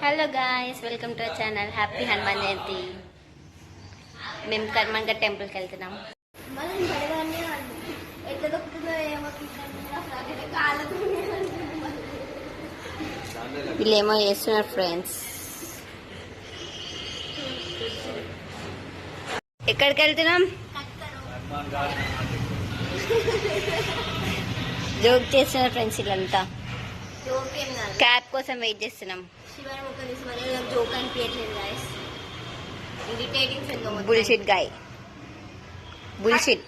Hello guys, welcome to our channel. Happy Hanuman Jayanti. మేము కర్మంగ టెంపుల్కి వెళ్తున్నాం. వీళ్ళేమో చేస్తున్నారు ఫ్రెండ్స్. ఎక్కడికి వెళ్తున్నాం? జోక్ చేస్తున్నారు ఫ్రెండ్స్. వీళ్ళంతా క్యాబ్ కోసం వెయిట్ చేస్తున్నాం. Bullshit guy, bullshit.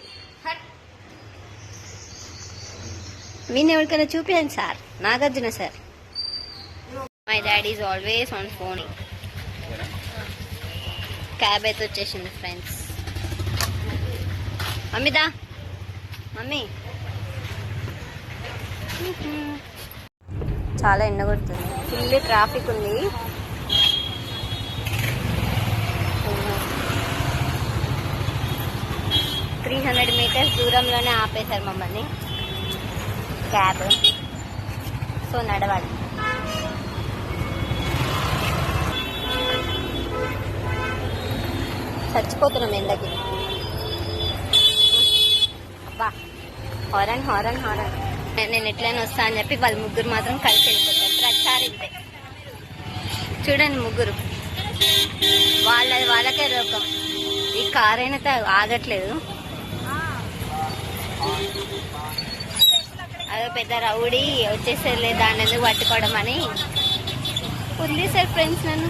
మీన్ ఎవరికైనా చూపించండి sir. Nagarjuna sir. My daddy is always on phone. Cab అయితే వచ్చేసింది ఫ్రెండ్స్. మమ్మీదా, మమ్మీ. చాలా ఎండ కొడుతుంది. ఫుల్ ట్రాఫిక్ ఉంది. త్రీ 300 మీటర్స్ దూరంలోనే ఆపేశారు మమ్మల్ని క్యాబ్. సో నడవాలి. చచ్చిపోతున్నాం ఎండకి. అబ్బా, హారన్ హారన్ హారన్. నేను ఎట్లయినా వస్తా అని చెప్పి వాళ్ళు ముగ్గురు మాత్రం కలిసి వెళ్ళిపోతారు. ప్రతిసారి ఇంతే. చూడండి, ముగ్గురు వాళ్ళకే రోకం. ఈ కార్ అయినా ఆగట్లేదు. అదో పెద్ద రౌడీ వచ్చేసరి దాన్ని ఎందుకు పట్టుకోవడం అని వదిలేసారు ఫ్రెండ్స్ నన్ను.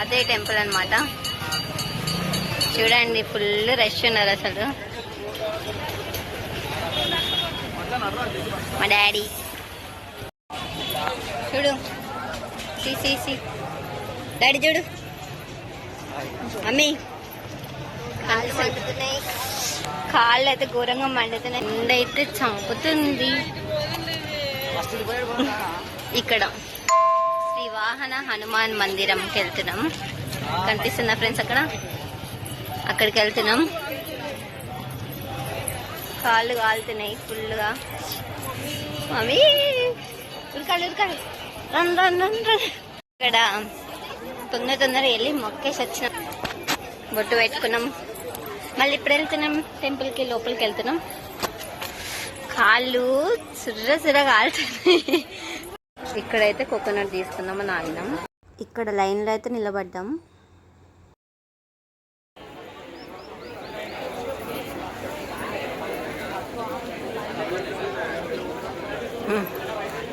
అదే టెంపుల్ అనమాట. చూడండి, ఫుల్ రష్ ఉన్నారు అసలు. మా డాడీ చూడు, సి డాడీ చూడు. మమ్మీ కాళ్ళు అయితే ఘోరంగా మండుతున్నాయి. ఎండైతే చంపుతుంది. ఇక్కడ శ్రీ వాహన హనుమాన్ మందిరంకి వెళ్తున్నాం. కనిపిస్తుందా ఫ్రెండ్స్? అక్కడికి వెళ్తున్నాం. కాళ్ళు కాలుతున్నాయి ఫుల్గా. మమ్మీ ఉరకాలి ఉరకాలి. Run run run run. ఇక్కడ తొందర వెళ్ళి మొక్కేసి వచ్చినాం. బొట్టు పెట్టుకున్నాం. మళ్ళీ ఇప్పుడు వెళ్తున్నాం టెంపుల్కి. లోపలికి వెళ్తున్నాం. కాళ్ళు సుర్ర కాలుతున్నాయి. ఇక్కడైతే కోకోనట్ తీసుకుందామని ఆగినాం. ఇక్కడ లైన్లో అయితే నిలబడ్డాం.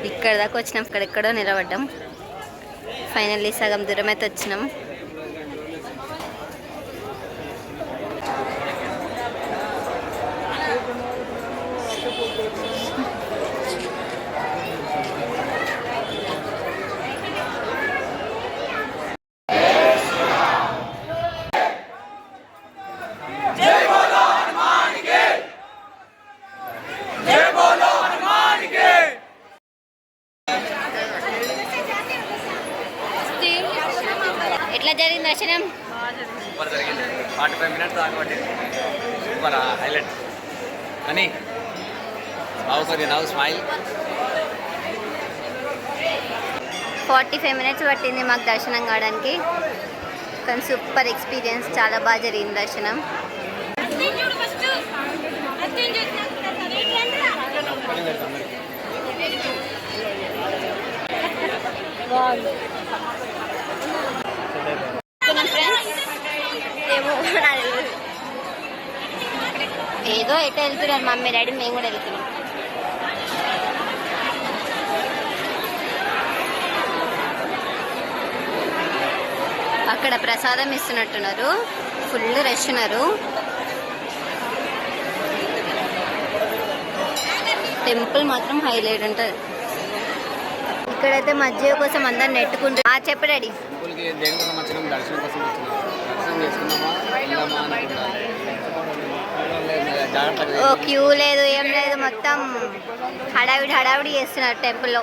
ఇక్కడ దాకా వచ్చినాం. ఇక్కడెక్కడో నిలబడ్డాం. ఫైనల్లీ సగం దూరం అయితే వచ్చినాం. ఎట్లా జరిగింది దర్శనం? సూపర్ జరిగింది. 45 మినిట్స్ దాకా పట్టింది. సూపర్ హైలైట్ అని నవ్వు స్మైల్. 45 మినిట్స్ పట్టింది మాకు దర్శనం కావడానికి. కానీ సూపర్ ఎక్స్పీరియన్స్. చాలా బాగా జరిగింది దర్శనం. ఏదో ఎటో వెళ్తున్నారు మమ్మీ డాడీ. మేము కూడా వెళ్తున్నాం. అక్కడ ప్రసాదం ఇస్తున్నట్టున్నారు. ఫుల్ రష్ ఉన్నారు. టెంపుల్ మాత్రం హైలైట్ ఉంటుంది. ఇక్కడైతే మధ్య కోసం అందరు నెట్టుకుంటారు. చెప్పు డాడీ. ఓ క్యూ లేదు, ఏం లేదు. మొత్తం హడావిడి చేస్తున్నారు టెంపుల్లో.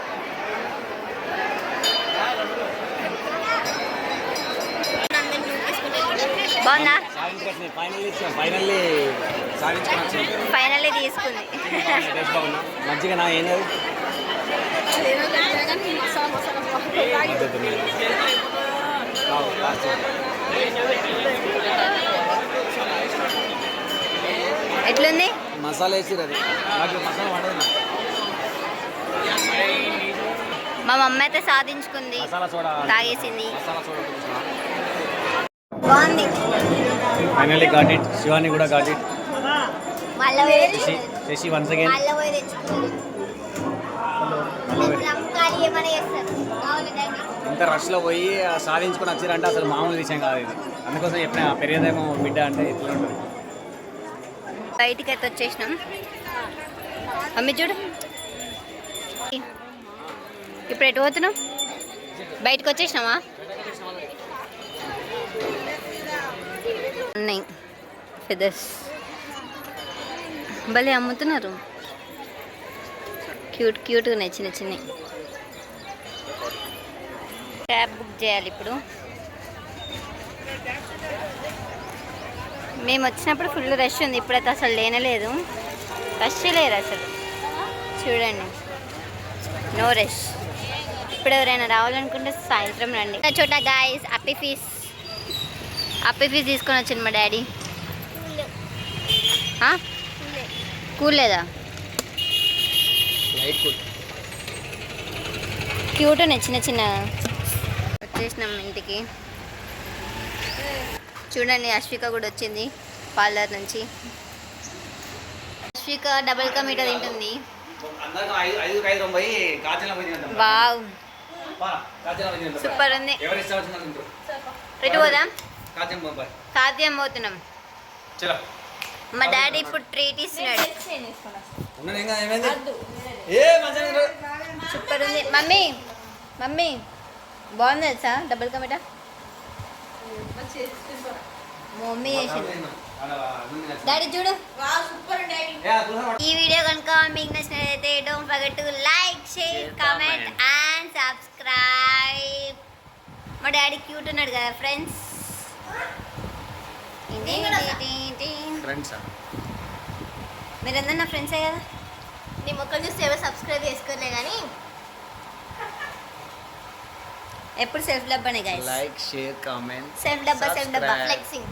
బాగుందా? ఫైనల్లీ తీసుకుంది. మంచిగా నా ఏం అవుతున్నాయి. ఎట్లుంది? మసాలా వేసిరు అది నాకు మసాలా పడదు. మా మమ్మీ అయితే సాధించుకుంది, మసాలా సోడా తాగేసింది. మసాలా సోడా బాగుంది. Finally got it. శివాని కూడా గాట్ ఇట్. మళ్ళీ శశి వన్స్ అగైన్ పోయి తెచ్చుకుంది. ఇంత రష్లో పోయి సాధించుకొని వచ్చారంటే అసలు మామూలు విషయం కాదు ఇది. అందుకోసం చెప్పిన పెరిగేదేమో బిడ్డ అంటే ఇట్లా ఉంటుంది. బయటికి అయితే వచ్చేసినాం. మమ్మీ చూడు, ఇప్పుడు ఎటు పోతున్నాం? బయటకు వచ్చేసినామా? ఉన్నాయి ఫెదర్స్, భలే అమ్ముతున్నారు. క్యూట్ క్యూట్గా ఉన్నాయి, చిన్న చిన్నవి. క్యాబ్ బుక్ చేయాలి ఇప్పుడు. మేము వచ్చినప్పుడు ఫుల్ రష్ ఉంది, ఇప్పుడైతే అసలు లేనలేదు. రష్ లేరు అసలు, చూడండి, నో రష్. ఇప్పుడు ఎవరైనా రావాలనుకుంటే సాయంత్రం రండి. చోట గాయస్ అప్పీ ఫీస్ తీసుకొని వచ్చింది మా డాడీ. కూల్ లేదా? క్యూట్ ఉన్నాయి చిన్న చిన్న. వచ్చేసినాం ఇంటికి. చూడండి, అశ్విక కూడా వచ్చింది పార్లర్ నుంచి. అశ్విక డబుల్ కా మీఠా తింటుంది. వావ్, సూపర్ ఉంది. ఎటు పోదాం? కాద్యం పోతున్నాం. మా డాడీ ఇప్పుడు ట్రీట్ ఇస్తున్నాడు. సూపర్ ఉంది. మమ్మీ మమ్మీ బాగుంది తెలుసా డబుల్ కా మీఠా? మమ్మీ చేసింది. డాడీ చూడు. ఈ వీడియో కనుక మీకు నచ్చినట్లయితే don't forget to like, share, comment and subscribe. మా డాడీ క్యూట్ ఉన్నాడు కదా ఫ్రెండ్స్. మీరందరూ నా ఫ్రెండ్సే కదా. నీ మొక్కలు చూస్తే ఎవరు సబ్స్క్రైబ్ చేసుకోలే కానీ ఎప్పుడు సెల్ఫ్ డబ్బా. లైక్, షేర్, కామెంట్, సెల్ఫ్ డబ్బా ఫ్లెక్సింగ్.